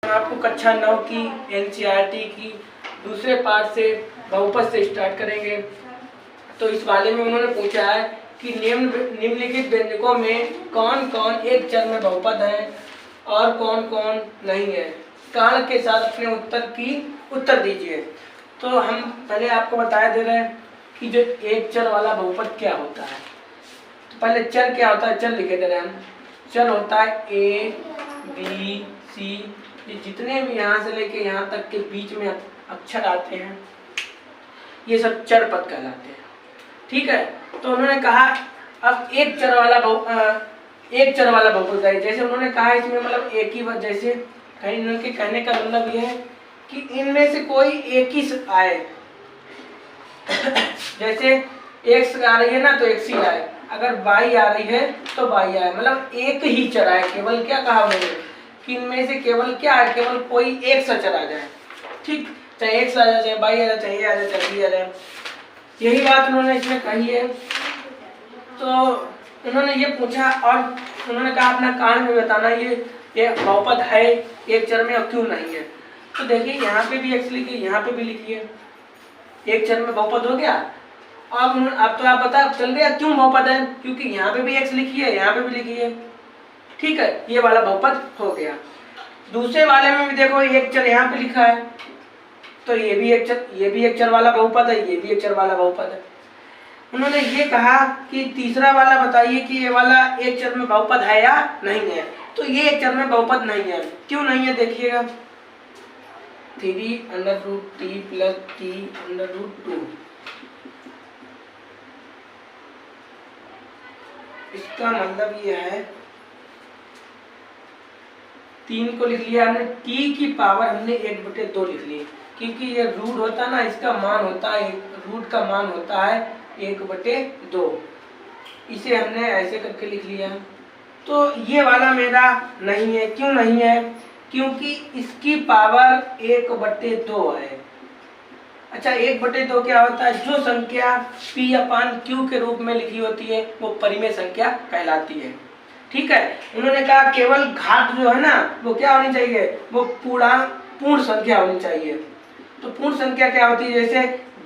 आपको कक्षा 9 की एनसीईआरटी की दूसरे पार्ट से बहुपद से स्टार्ट करेंगे। तो इस वाले में उन्होंने पूछा है कि निम्नलिखित व्यंजकों में कौन कौन एक चर में बहुपद है और कौन कौन नहीं है। कारण के साथ अपने उत्तर दीजिए। तो हम पहले आपको बताया दे रहे हैं कि जो एक चर वाला बहुपद क्या होता है। तो पहले चर क्या होता है, चर लिखे दे रहे हैं हम। चर होता है ए बी सी, ये जितने भी यहाँ से लेके यहाँ तक के बीच में अक्षर आते हैं ये सब चर पद कहलाते हैं। ठीक है। तो उन्होंने कहा अब एक चर वाला बहुपद है। जैसे उन्होंने कहा इसमें मतलब एक ही बात, जैसे कहीं उनके कहने का मतलब ये है कि इनमें से कोई एक ही आए। जैसे x आ रही है ना तो x ही आए, अगर y आ रही है तो y आए, मतलब एक ही चर आए। केवल क्या कहा उन्होंने कि इनमें से केवल क्या है, केवल कोई एक सा चर आ जाए। ठीक, चाहे x आ जाए, चाहे y आ जाए, चाहे a आ जाए, चाहे b आ जाए। यही बात उन्होंने इसमें कही है। तो उन्होंने ये पूछा और उन्होंने कहा अपना कारण भी बताना, ये बहुपद है एक चर में और क्यों नहीं है। तो देखिए यहाँ पे भी x लिखिए, यहाँ पे भी लिखिए, एक चर में बहुपद हो गया। अब तो आप बता चल गया क्यों बहुपद है, क्योंकि यहाँ पे भी x लिखी है, यहाँ पे भी लिखी है। ठीक है, ये वाला बहुपद हो गया। दूसरे वाले में भी देखो एक चर यहाँ पे लिखा है, तो ये भी एक चर वाला बहुपद है, ये भी एक चर वाला बहुपद है। उन्होंने ये कहा कि तीसरा वाला बताइए कि ये वाला एक चर में बहुपद है या नहीं है। तो ये एक चर में बहुपद नहीं है। क्यों नहीं है देखिएगा, 3√t + t√2। इसका मतलब ये है 3 को लिख लिया हमने, t की पावर हमने 1/2 लिख ली, क्योंकि ये रूट होता है ना, इसका मान होता है, रूट का मान होता है 1/2। इसे हमने ऐसे करके लिख लिया। तो ये वाला मेरा नहीं है। क्यों नहीं है, क्योंकि इसकी पावर 1/2 है। अच्छा, 1/2 क्या होता है, जो संख्या p/q के रूप में लिखी होती है वो परिमेय संख्या कहलाती है। ठीक है। उन्होंने कहा केवल घात जो है ना वो क्या होनी चाहिए, वो पूर्ण संख्या होनी चाहिए। तो पूर्ण संख्या क्या होती है, जैसे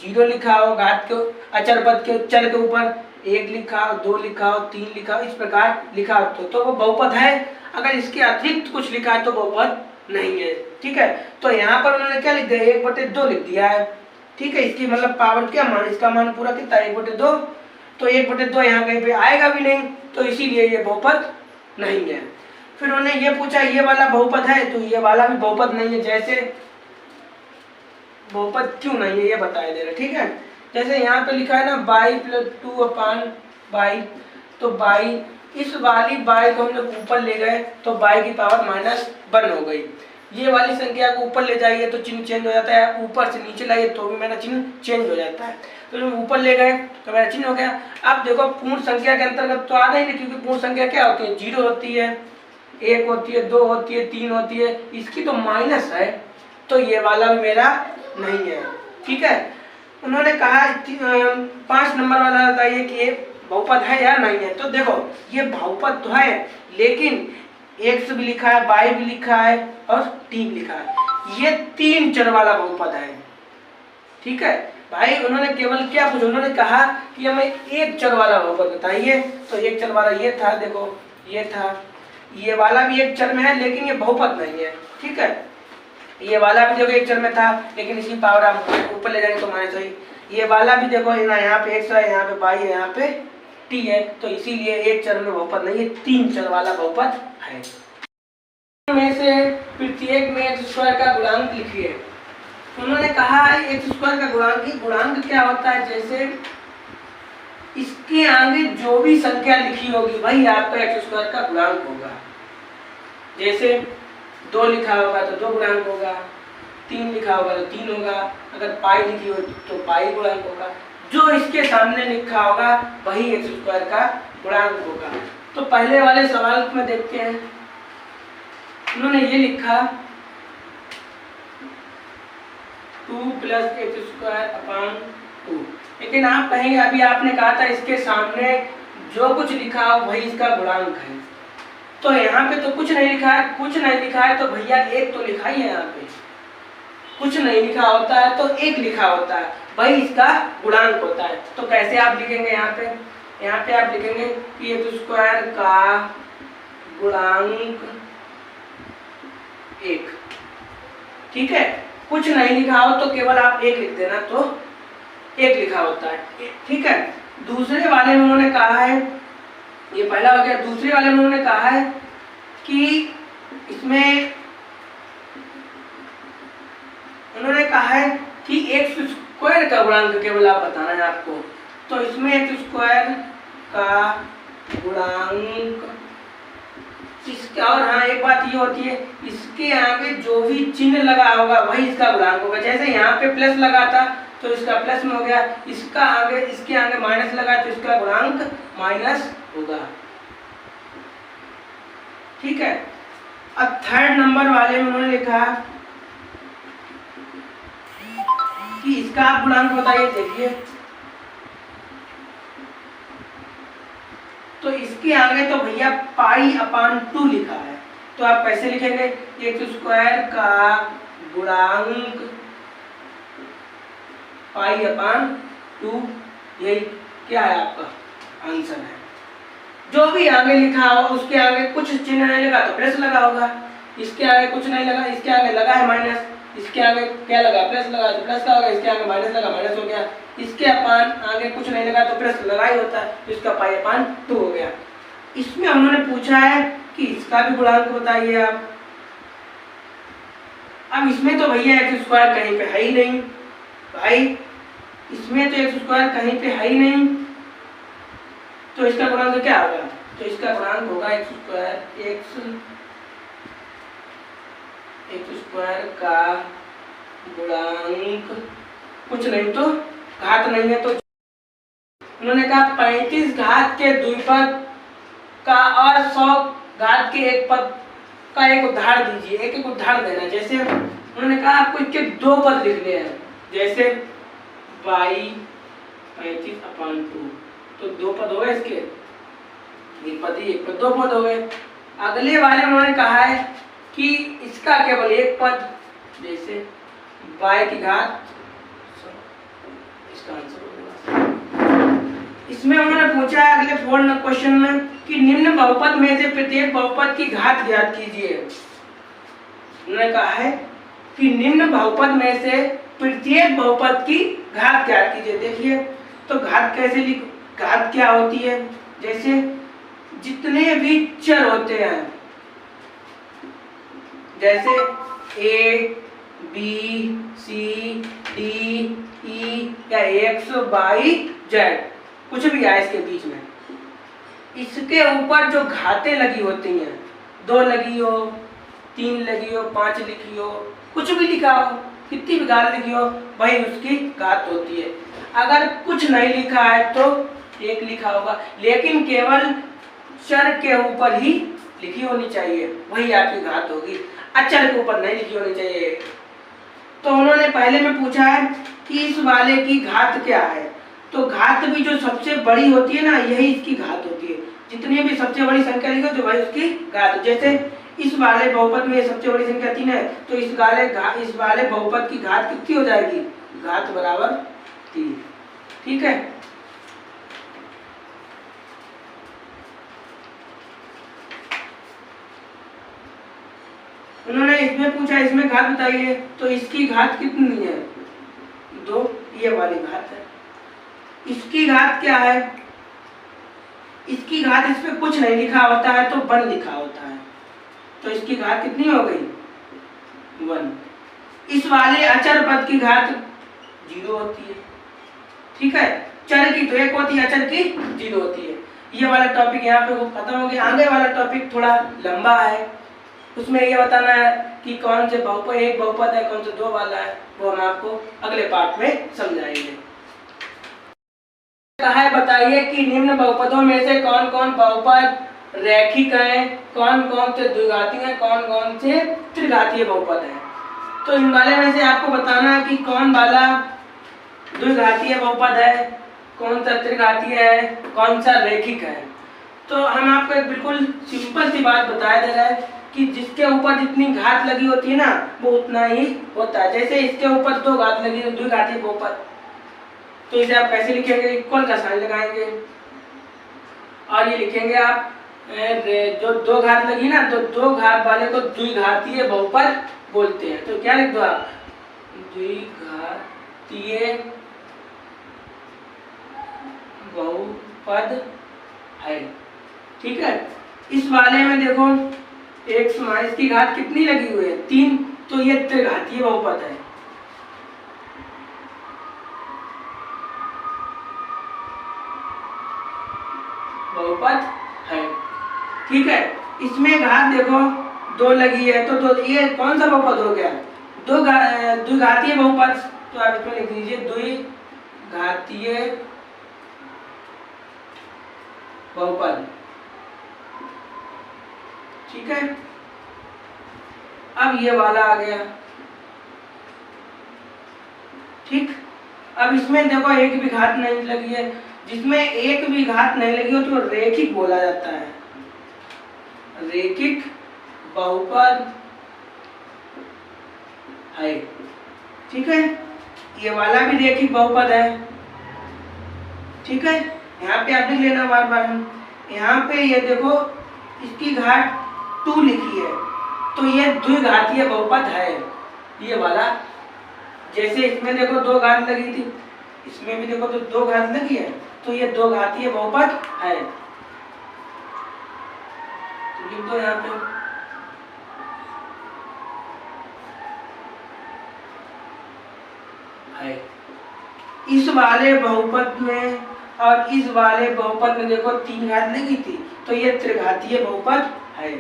0 लिखा हो घात के अचर पद के चर के ऊपर, 1 लिखा हो, 2 लिखा हो, 3 लिखा हो, इस प्रकार लिखा हो तो वो बहुपद है। अगर इसके अतिरिक्त कुछ लिखा है तो बहुपद नहीं है। ठीक है। तो यहाँ पर उन्होंने क्या लिख दिया, 1/2 लिख दिया है। ठीक है। इसकी मतलब पावर क्या मान, इसका मान पूरा कितना, 1/2। तो 1/2 यहाँ कहीं पे आएगा भी नहीं, तो इसीलिए ये बहुपद नहीं है। फिर उन्होंने ये पूछा ये वाला बहुपद है, तो ये वाला भी बहुपद नहीं है। जैसे बहुपद क्यों नहीं है ये बताया दे रहा है। ठीक है। जैसे यहाँ पे लिखा है ना y + 2/y, तो y, इस वाली y को हम लोग ऊपर ले गए तो y की पावर -1 हो गई। ये वाली संख्या को ऊपर ले जाइए तो चिन्ह चेंज हो जाता है, ऊपर से नीचे लाइए तो भी मेरा चिन्ह चेंज हो जाता है। तो जब ऊपर ले गए तो मेरा चिन्ह हो गया। अब देखो पूर्ण संख्या के अंतर्गत तो आ गई नहीं, क्योंकि पूर्ण संख्या क्या होती है, 0 होती है, 1 होती है, 2 होती है, 3 होती है, इसकी तो माइनस है, तो ये वाला भी मेरा नहीं है। ठीक है। उन्होंने कहा 5 नंबर वाला बताइए कि ये बहुपद है या नहीं है। तो देखो ये बहुपद तो है, लेकिन x भी लिखा है, y भी लिखा है और t भी लिखा है, ये 3 चर वाला बहुपद है। ठीक है भाई, उन्होंने केवल क्या पूछा, उन्होंने कहा कि हमें एक चर वाला बहुपद बताइए। तो एक चर वाला ये था, देखो ये था, ये वाला भी एक चर में है लेकिन ये बहुपद नहीं है। ठीक है। ये वाला भी देखो एक चर में था लेकिन इसकी पावर आप ऊपर ले जाएंगे तो माइनस होगी। ये वाला भी देखो यहाँ पे x है, यहाँ पे y है, यहाँ पे t है, तो इसीलिए एक चर में बहुपद नहीं है, 3 चर वाला बहुपद है। में से प्रत्येक में x² का गुणांक लिखिए। उन्होंने कहा x² का गुणांक क्या होता है, जैसे इसके आगे जो भी संख्या लिखी होगी वही आपका x² का गुणांक होगा। जैसे 2 लिखा होगा तो 2 गुणांक होगा, 3 लिखा होगा तो 3 होगा, अगर पाई लिखी हो तो पाई गुणांक होगा। जो इसके सामने लिखा होगा वही x² का गुणांक होगा। तो पहले वाले सवाल में देखते हैं, उन्होंने ये लिखा 2 + x²/2, लेकिन आप कहेंगे अभी आपने कहा था इसके सामने जो कुछ लिखा हो वही इसका गुणांक है। तो यहाँ पे तो कुछ नहीं लिखा है, कुछ नहीं लिखा है तो भैया एक तो लिखा ही है। यहाँ पे कुछ नहीं लिखा होता है तो एक लिखा होता है, वही इसका गुणांक होता है। तो कैसे आप लिखेंगे यहाँ पे आप लिखेंगे कि एक्स स्क्वायर का गुणांक 1। ठीक है, कुछ नहीं लिखा हो तो केवल आप 1 लिख देना, तो 1 लिखा होता है। ठीक है, दूसरे वाले में उन्होंने कहा है, ये पहला हो गया। दूसरे वाले में उन्होंने कहा है कि इसमें उन्होंने कहा है कि एक्स स्क्वायर का गुणांक केवल आप बताना है आपको। तो इसमें एक्स स्क्वायर का गुणांक इसका, और हाँ एक बात ये होती है, इसके आगे जो भी चिन्ह लगा होगा वही इसका गुणांक होगा। जैसे यहाँ पे प्लस लगा था तो इसका प्लस में हो गया, इसके आगे माइनस लगा तो इसका गुणांक माइनस होगा। ठीक है, अब थर्ड नंबर वाले में उन्होंने लिखा कि इसका आप गुणांक बताइए। देखिए, तो इसके आगे तो भैया पाई/2 लिखा है, तो आप कैसे लिखेंगे? एक्स स्क्वायर का गुणांक पाई/2, यही क्या है आपका आंसर है। जो भी आगे लिखा हो उसके आगे कुछ चिन्ह नहीं लगा तो प्लस लगा होगा, इसके आगे कुछ नहीं लगा, इसके आगे लगा है माइनस, इसके आगे क्या लगा? प्लस लगा तो प्लस का होगा, इसके आगे माइनस लगा माइनस हो गया, इसके अपान आगे कुछ नहीं लगा तो प्लस लगा ही होता है, तो इसका पाई/2 हो गया। इसमें उन्होंने पूछा है कि इसका भी गुणांक बताइए आप। अब इसमें तो भैया एक्स स्क्वायर कहीं पे है ही नहीं भाई, इसमें तो एक्स स्क्वायर कहीं पे है ही नहीं, तो इसका गुणांक क्या होगा? तो इसका गुणांक होगा एक्स स्क्वायर का गुणांक कुछ नहीं तो घात नहीं है, तो उन्होंने कहा 35 घात के द्विपद का और 100 घात के एक पद का एक उदाहरण दीजिए। एक उदाहरण देना, जैसे उन्होंने कहा आपको इसके 2 पद लिखने हैं, जैसे y 35/2, तो 2 पद हो गए इसके, एक पद ही, एक पद 2 पद हो गए। अगले वाले में उन्होंने कहा है कि इसका केवल एक पद, जैसे y की घात, इसका आंसर होगा। इसमें उन्होंने पूछा है अगले 4 क्वेश्चन में कि निम्न बहुपद में से प्रत्येक बहुपद की घात ज्ञात कीजिए। उन्होंने कहा है कि निम्न बहुपद में से प्रत्येक बहुपद की घात ज्ञात कीजिए। देखिए, तो घात कैसे घात क्या होती है? जैसे जितने भी चर होते हैं, जैसे a, b, c, d, e या x, y, z, कुछ भी आए इसके बीच में, इसके ऊपर जो घातें लगी होती हैं, 2 लगी हो, 3 लगी हो, 5 लिखी हो, कुछ भी लिखा हो, कितनी भी घात लिखी हो, वही उसकी घात होती है। अगर कुछ नहीं लिखा है तो 1 लिखा होगा, लेकिन केवल चर के ऊपर ही लिखी होनी चाहिए, वही आपकी घात होगी, अचर के ऊपर नहीं लिखी होनी चाहिए। तो उन्होंने पहले में पूछा है कि इस वाले की घात क्या है, तो घात भी जो सबसे बड़ी होती है ना, यही इसकी घात होती है। जितनी भी सबसे बड़ी संख्या लिखो तो वही उसकी घात। जैसे इस वाले बहुपद में सबसे बड़ी संख्या 3 है, तो इस वाले बहुपद की घात कितनी हो जाएगी? घात बराबर 3। ठीक है, उन्होंने इसमें पूछा इसमें घात बताइए, तो इसकी घात कितनी है? 2, ये वाली घात है। इसकी घात क्या है? इसकी घात, इस पे कुछ नहीं लिखा होता है तो 1 लिखा होता है, तो इसकी घात कितनी हो गई? 1। इस वाले अचर पद की घात 0 होती है। ठीक है, चर की तो 1 होती है, अचर की 0 होती है। ये वाला टॉपिक यहाँ पे खत्म हो गया। आगे वाला टॉपिक थोड़ा लंबा है, उसमें ये बताना है कि कौन से बहुपद एक बहुपद है, कौन से 2 वाला है, वो हम आपको अगले पार्ट में समझाएंगे। कहा है बताइए कि निम्न बहुपदों में से कौन कौन बहुपद रैखिक हैं, कौन कौन से द्विघाती हैं, कौन कौन से त्रिघातीय बहुपद हैं। तो इन वाले में से आपको बताना है कि कौन वाला द्विघातीय बहुपद है, कौन सा त्रिघातीय है, कौन सा रैखिक है। तो हम आपको एक बिल्कुल सिंपल सी बात बताया दे रहा है कि जिसके ऊपर जितनी घात लगी होती है ना वो उतना ही होता है। जैसे इसके ऊपर 2 घात लगी तो 2 घातीय बहुपद, तो इसे आप कैसे लिखेंगे, इक्वल का साइन लगाएंगे और ये लिखेंगे आप जो 2 घात लगी ना तो 2 घात वाले को द्विघातीय बहुपद बोलते हैं। तो क्या लिख दो आप, द्विघातीय बहुपद है। ठीक है, इस वाले में देखो x माइनस की घात कितनी लगी हुई है 3, तो ये त्रिघातीय बहुपद है। बहुपद है। ठीक है, इसमें घात देखो 2 लगी है तो ये कौन सा बहुपद हो गया, द्विघातीय बहुपद। तो आप इसमें लिख दीजिए द्विघातीय बहुपद। ठीक है, अब ये वाला आ गया। ठीक, अब इसमें देखो एक भी घात नहीं लगी है, जिसमें एक भी घात नहीं लगी हो तो रेखिक बोला जाता है, रेखिक बहुपद है। ठीक है, ये वाला भी रेखिक बहुपद है। ठीक है, यहाँ पे आप लिख लेना बार बार। यहाँ पे ये देखो इसकी घात 2 लिखी है तो ये द्विघातीय बहुपद है ये वाला। जैसे इसमें देखो 2 घात लगी थी, इसमें भी देखो तो 2 घात लगी है तो ये 2 घातीय बहुपद है। तो लिख दो यहाँ पे है। इस वाले बहुपद में और इस वाले बहुपद में देखो 3 घात लगी थी तो ये त्रिघातीय बहुपद है।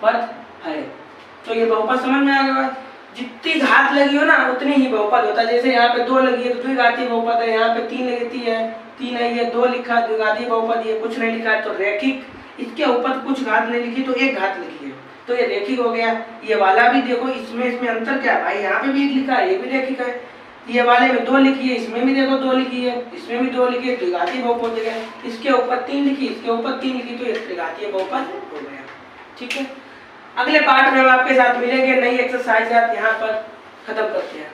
बहुपद है, तो ये बहुपद समझ में आ गया। जितनी घात लगी हो ना उतनी ही बहुपद होता है। जैसे यहाँ पे 2 लगी है तो द्विघातीय बहुपद है, यहाँ पे 3 लगती है 3 है, ये 2 लिखा द्विघातीय बहुपद, ये कुछ नहीं लिखा है तो रेखिक। इसके ऊपर कुछ घात नहीं लिखी तो 1 घात लिखी है तो ये रेखिक हो गया। ये वाला भी देखो इसमें अंतर क्या है भाई, यहाँ पे भी 1 लिखा है, ये भी रेखिक है। ये वाले में 2 लिखी है, इसमें भी देखो 2 लिखी है, इसमें भी 2 लिखी है, द्विघातीय बहुपद हो गया। इसके ऊपर 3 लिखी, इसके ऊपर 3 लिखी तो ये त्रिघातीय बहुपद हो गया। ठीक है, अगले पार्ट में हम आपके साथ मिलेंगे, नई एक्सरसाइज आप यहाँ पर खत्म करते हैं।